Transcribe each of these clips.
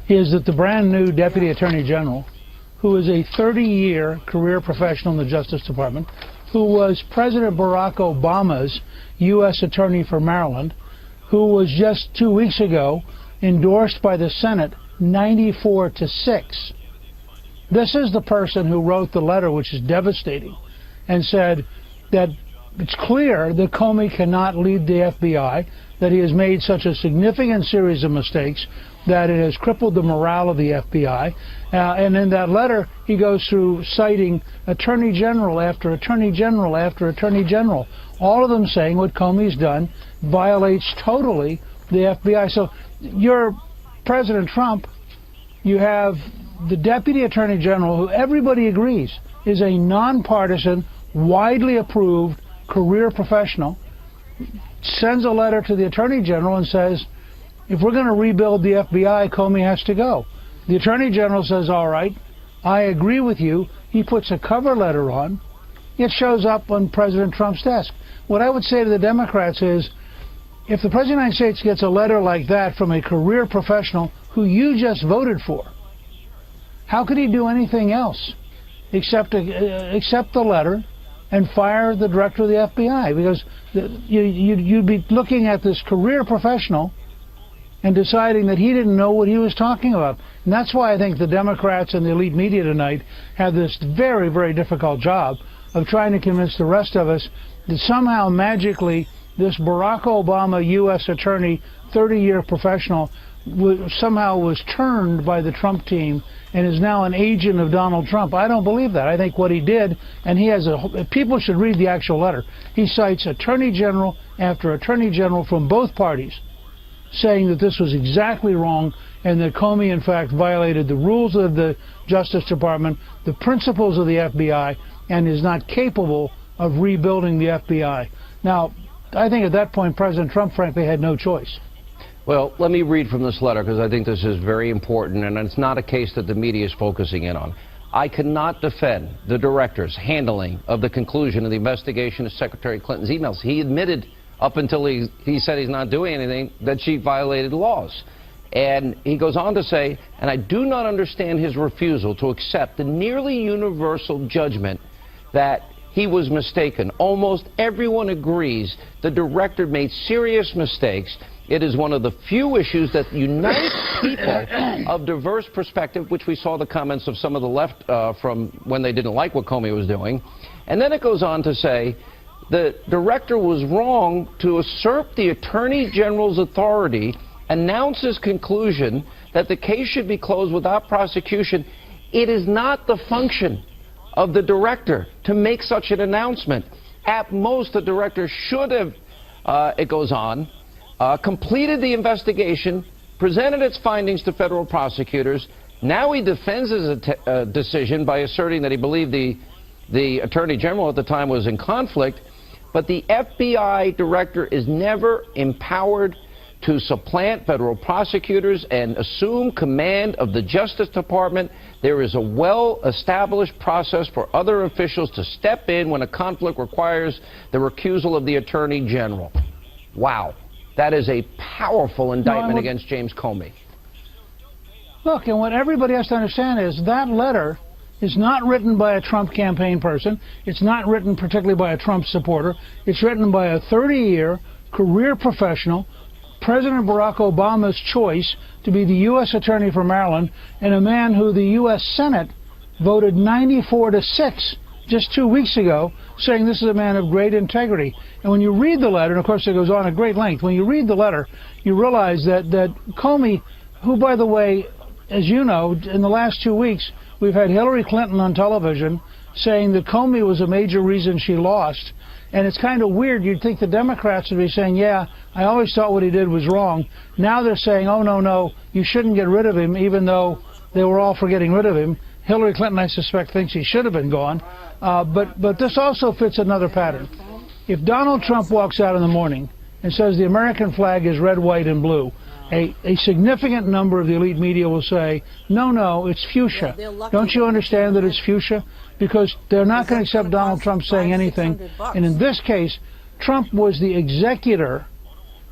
is that the brand new Deputy Attorney General, who is a 30-year career professional in the Justice Department, who was President Barack Obama's U.S. Attorney for Maryland, who was just 2 weeks ago endorsed by the Senate 94-6. This is the person who wrote the letter, which is devastating, and said that it's clear that Comey cannot lead the FBI, that he has made such a significant series of mistakes that it has crippled the morale of the FBI. And in that letter, he goes through citing Attorney General after Attorney General after Attorney General, all of them saying what Comey's done violates totally the FBI. So you're President Trump, you have the Deputy Attorney General, who everybody agrees is a nonpartisan, widely approved career professional, sends a letter to the Attorney General and says, if we're going to rebuild the FBI, Comey has to go. The Attorney General says, all right, I agree with you. He puts a cover letter on. It shows up on President Trump's desk. What I would say to the Democrats is, if the President of the United States gets a letter like that from a career professional who you just voted for, how could he do anything else except the letter and fire the director of the FBI? Because you'd be looking at this career professional and deciding that he didn't know what he was talking about. And that's why I think the Democrats and the elite media tonight have this very, very difficult job of trying to convince the rest of us that somehow magically this Barack Obama U.S. attorney, 30-year professional, somehow was turned by the Trump team and is now an agent of Donald Trump. I don't believe that. I think what he did, and he has people should read the actual letter. He cites Attorney General after Attorney General from both parties, saying that this was exactly wrong and that Comey, in fact, violated the rules of the Justice Department, the principles of the FBI, and is not capable of rebuilding the FBI. Now, I think at that point, President Trump, frankly, had no choice. Well, let me read from this letter, because I think this is very important, and it's not a case that the media is focusing in on. I cannot defend the director's handling of the conclusion of the investigation of Secretary Clinton's emails. He admitted, up until he said he's not doing anything, that she violated laws. And he goes on to say, and I do not understand his refusal to accept the nearly universal judgment that he was mistaken. Almost everyone agrees the director made serious mistakes. It is one of the few issues that unites people of diverse perspective, which we saw the comments of some of the left from when they didn't like what Comey was doing. And then it goes on to say the director was wrong to usurp the Attorney General's authority, announce his conclusion that the case should be closed without prosecution. It is not the function of the director to make such an announcement. At most, the director should have, it goes on, completed the investigation, presented its findings to federal prosecutors. Now he defends his decision by asserting that he believed the Attorney General at the time was in conflict. But the FBI director is never empowered to supplant federal prosecutors and assume command of the Justice Department. There is a well-established process for other officials to step in when a conflict requires the recusal of the Attorney General. Wow. That is a powerful indictment against James Comey. Look, and what everybody has to understand is that letter is not written by a Trump campaign person. It's not written particularly by a Trump supporter. It's written by a 30-year career professional, President Barack Obama's choice to be the U.S. Attorney for Maryland, and a man who the U.S. Senate voted 94-6 just 2 weeks ago, saying this is a man of great integrity. And when you read the letter, and of course it goes on at great length, when you read the letter, you realize that Comey, who, by the way, as you know, in the last 2 weeks, we've had Hillary Clinton on television saying that Comey was a major reason she lost. And it's kind of weird. You'd think the Democrats would be saying, yeah, I always thought what he did was wrong. Now they're saying, oh, no, you shouldn't get rid of him, even though they were all for getting rid of him. Hillary Clinton, I suspect, thinks he should have been gone. But this also fits another pattern. If Donald Trump walks out in the morning and says the American flag is red, white, and blue, a significant number of the elite media will say, no, it's fuchsia. Don't you understand that it's fuchsia? Because they're not going to accept Donald Trump saying anything. And in this case, Trump was the executor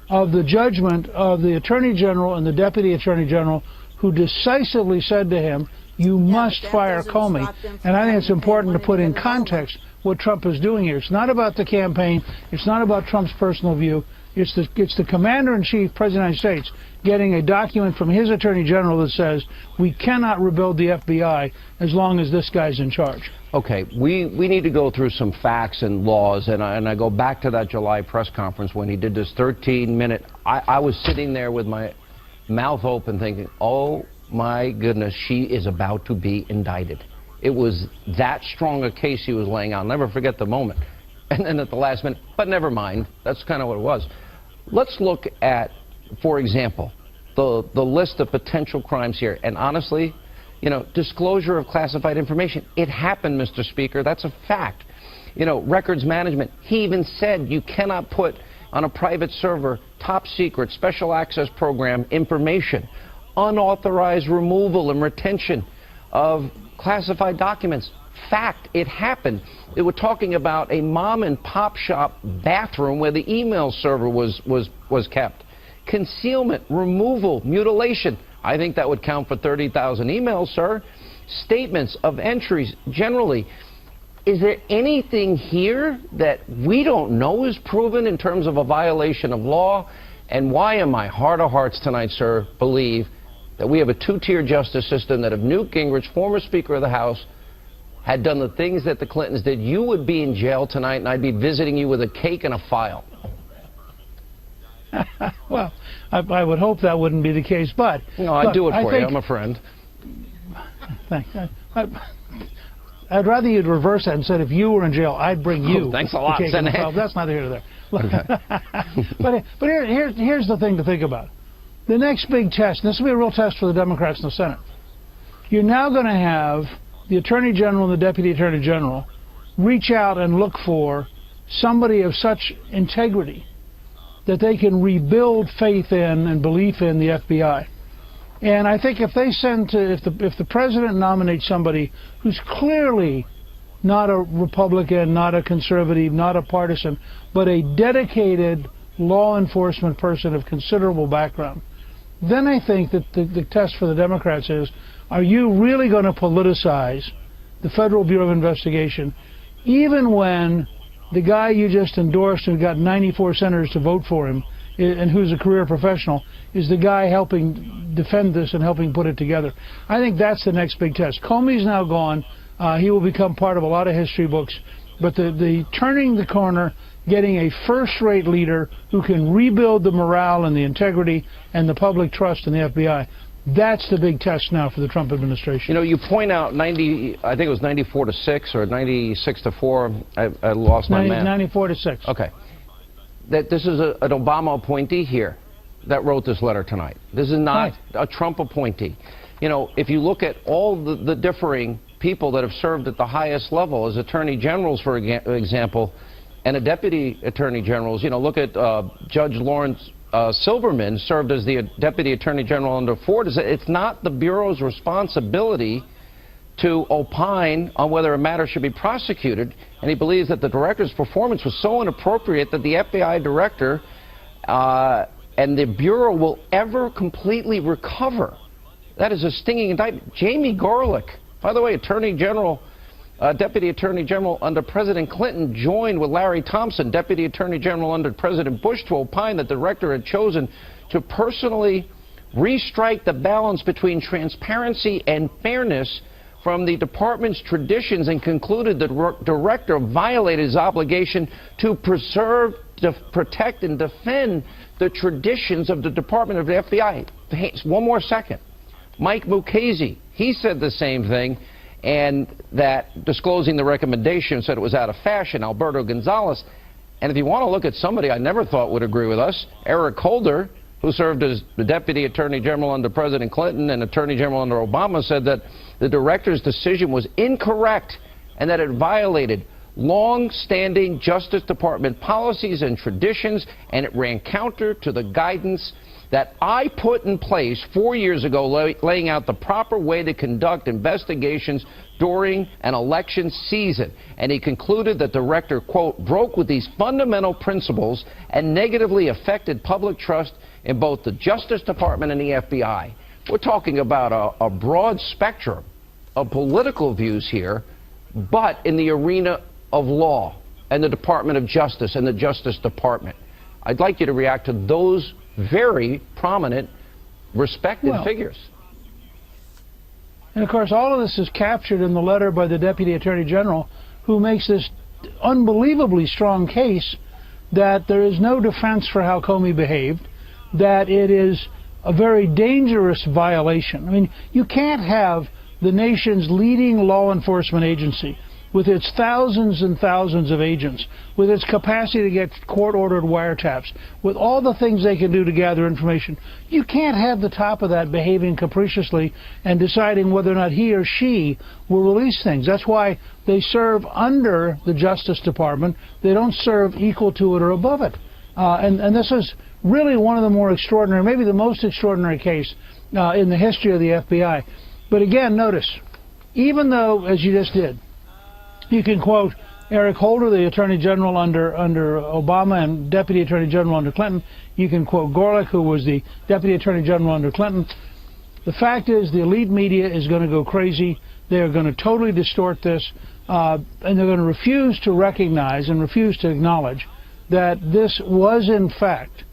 of the judgment of the Attorney General and the Deputy Attorney General, who decisively said to him, you must fire Comey. And I think it's important to put in context what Trump is doing here. It's not about the campaign. It's not about Trump's personal view. It's the Commander-in-Chief, President of the United States, getting a document from his Attorney General that says we cannot rebuild the FBI as long as this guy's in charge. Okay, we need to go through some facts and laws, and I go back to that July press conference when he did this 13-minute. I was sitting there with my mouth open thinking, oh my goodness, she is about to be indicted. It was that strong a case he was laying out. I'll never forget the moment. And then at the last minute, but never mind, that's kind of what it was. Let's look at, for example, the list of potential crimes here. And honestly, you know, disclosure of classified information. It happened, Mr. Speaker. That's a fact. You know, records management. He even said you cannot put on a private server top secret special access program information, unauthorized removal and retention of classified documents. Fact, it happened. They were talking about a mom and pop shop bathroom where the email server was kept. Concealment, removal, mutilation. I think that would count for 30,000 emails, sir. Statements of entries generally. Is there anything here that we don't know is proven in terms of a violation of law? And why in my heart of hearts tonight, sir, believe that we have a two-tier justice system that if Newt Gingrich, former Speaker of the House, had done the things that the Clintons did, you would be in jail tonight and I'd be visiting you with a cake and a file. Well, I would hope that wouldn't be the case, but... No, I'd do it for you. I'm a friend. Thanks. I'd rather you'd reverse that and said if you were in jail, I'd bring you. Oh, thanks a lot. That's neither here nor there. Okay. But here's the thing to think about. The next big test, and this will be a real test for the Democrats in the Senate, you're now going to have the Attorney General and the Deputy Attorney General reach out and look for somebody of such integrity that they can rebuild faith in and belief in the FBI. And I think if they if the president nominates somebody who's clearly not a Republican, not a conservative, not a partisan, but a dedicated law enforcement person of considerable background, then I think that the test for the Democrats is, are you really going to politicize the Federal Bureau of Investigation, even when the guy you just endorsed and got 94 senators to vote for him, and who's a career professional, is the guy helping defend this and helping put it together? I think that's the next big test. Comey's now gone. He will become part of a lot of history books. But the turning the corner, getting a first-rate leader who can rebuild the morale and the integrity and the public trust in the FBI, that's the big test now for the Trump administration. You know, you point out I think it was 94-6 or 96-4. I lost my math. 94-6. Okay. That this is an Obama appointee here that wrote this letter tonight. This is not a Trump appointee. You know, if you look at all the differing people that have served at the highest level as attorney generals, for example, and a deputy attorney generals, you know, look at Judge Lawrence Silverman served as the deputy attorney general under Ford. It's not the Bureau's responsibility to opine on whether a matter should be prosecuted, and he believes that the director's performance was so inappropriate that the FBI director and the Bureau will ever completely recover. That is a stinging indictment. Jamie Garlick, by the way, Attorney General, Deputy Attorney General under President Clinton, joined with Larry Thompson, Deputy Attorney General under President Bush, to opine that the director had chosen to personally restrike the balance between transparency and fairness from the department's traditions, and concluded the director violated his obligation to preserve, protect, and defend the traditions of the Department of the FBI. Hey, one more second. Mike Mukasey, he said the same thing, and that disclosing the recommendation said it was out of fashion. Alberto Gonzales. And if you want to look at somebody I never thought would agree with us, Eric Holder, who served as the Deputy Attorney General under President Clinton and Attorney General under Obama, said that the director's decision was incorrect and that it violated long-standing Justice Department policies and traditions, and it ran counter to the guidance that I put in place 4 years ago, laying out the proper way to conduct investigations during an election season. And he concluded that the director, quote, broke with these fundamental principles and negatively affected public trust in both the Justice Department and the FBI. We're talking about a broad spectrum of political views here, but in the arena of law and the Department of Justice and the Justice Department. I'd like you to react to those very prominent, respected figures. And of course, all of this is captured in the letter by the Deputy Attorney General, who makes this unbelievably strong case that there is no defense for how Comey behaved, that it is a very dangerous violation. I mean, you can't have the nation's leading law enforcement agency, with its thousands and thousands of agents, with its capacity to get court-ordered wiretaps, with all the things they can do to gather information. You can't have the top of that behaving capriciously and deciding whether or not he or she will release things. That's why they serve under the Justice Department. They don't serve equal to it or above it. And this is really one of the more extraordinary, maybe the most extraordinary case in the history of the FBI. But again, notice, even though, as you just did, you can quote Eric Holder, the Attorney General under Obama and Deputy Attorney General under Clinton. You can quote Gorelick, who was the Deputy Attorney General under Clinton. The fact is, the elite media is going to go crazy. They are going to totally distort this, and they're going to refuse to recognize and refuse to acknowledge that this was, in fact,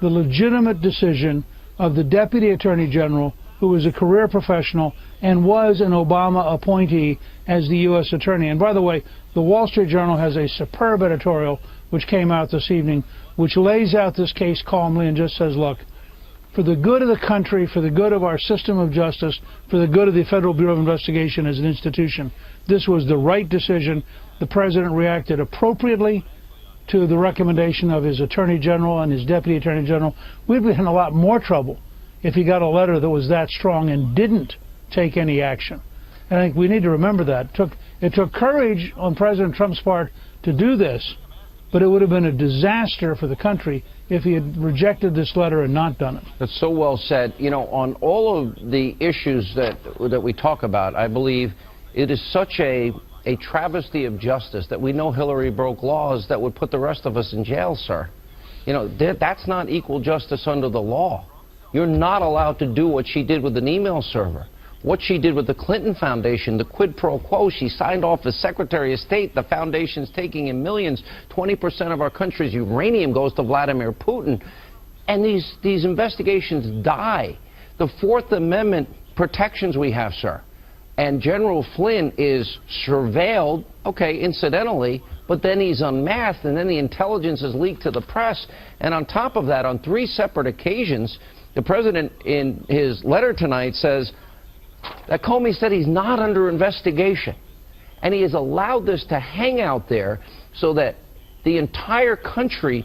the legitimate decision of the Deputy Attorney General, who was a career professional and was an Obama appointee as the U.S. Attorney. And by the way, the Wall Street Journal has a superb editorial which came out this evening, which lays out this case calmly and just says, look, for the good of the country, for the good of our system of justice, for the good of the Federal Bureau of Investigation as an institution, this was the right decision. The President reacted appropriately to the recommendation of his Attorney General and his Deputy Attorney General. We'd be in a lot more trouble if he got a letter that was that strong and didn't take any action. And I think we need to remember that. It took courage on President Trump's part to do this, but it would have been a disaster for the country if he had rejected this letter and not done it. That's so well said. You know, on all of the issues that we talk about, I believe it is such a travesty of justice that we know Hillary broke laws that would put the rest of us in jail, sir. You know, that's not equal justice under the law. You're not allowed to do what she did with an email server, what she did with the Clinton Foundation, the quid pro quo. She signed off as Secretary of State. The foundation's taking in millions. 20% of our country's uranium goes to Vladimir Putin. And these investigations die. The Fourth Amendment protections we have, sir. And General Flynn is surveilled, okay, incidentally, but then he's unmasked, and then the intelligence is leaked to the press. And on top of that, on 3 separate occasions, the President, in his letter tonight, says that Comey said he's not under investigation. And he has allowed this to hang out there so that the entire country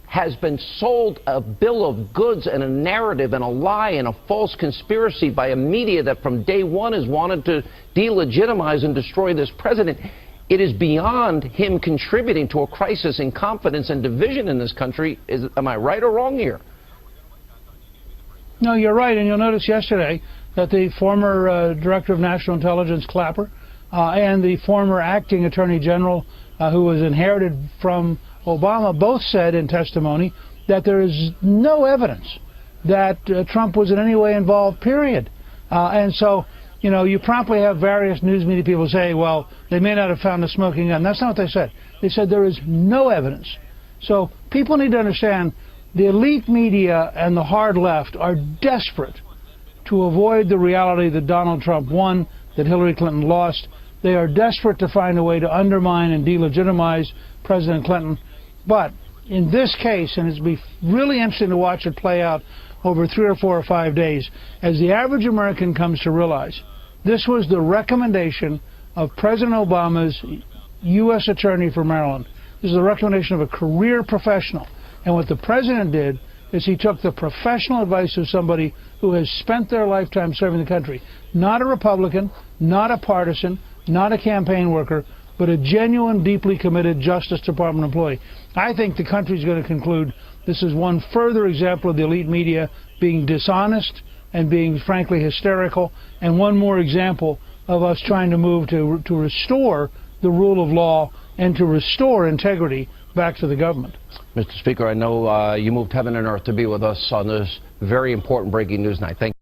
has been sold a bill of goods and a narrative and a lie and a false conspiracy by a media that from day one has wanted to delegitimize and destroy this president. It is beyond him contributing to a crisis in confidence and division in this country. Am I right or wrong here? No, you're right, and you'll notice yesterday that the former Director of National Intelligence, Clapper, and the former acting Attorney General, who was inherited from Obama, both said in testimony that there is no evidence that Trump was in any way involved, period. And so, you know, you promptly have various news media people say, well, they may not have found a smoking gun. That's not what they said. They said there is no evidence. So people need to understand the elite media and the hard left are desperate to avoid the reality that Donald Trump won, that Hillary Clinton lost. They are desperate to find a way to undermine and delegitimize President Clinton. But in this case, and it'll be really interesting to watch it play out over 3 or 4 or 5 days, as the average American comes to realize this was the recommendation of President Obama's U.S. Attorney for Maryland. This is the recommendation of a career professional. And what the President did is he took the professional advice of somebody who has spent their lifetime serving the country. Not a Republican, not a partisan, not a campaign worker, but a genuine, deeply committed Justice Department employee. I think the country's going to conclude this is one further example of the elite media being dishonest and being, frankly, hysterical, and one more example of us trying to move to restore the rule of law and to restore integrity back to the government. Mr. Speaker, I know you moved heaven and earth to be with us on this very important breaking news night. Thank you.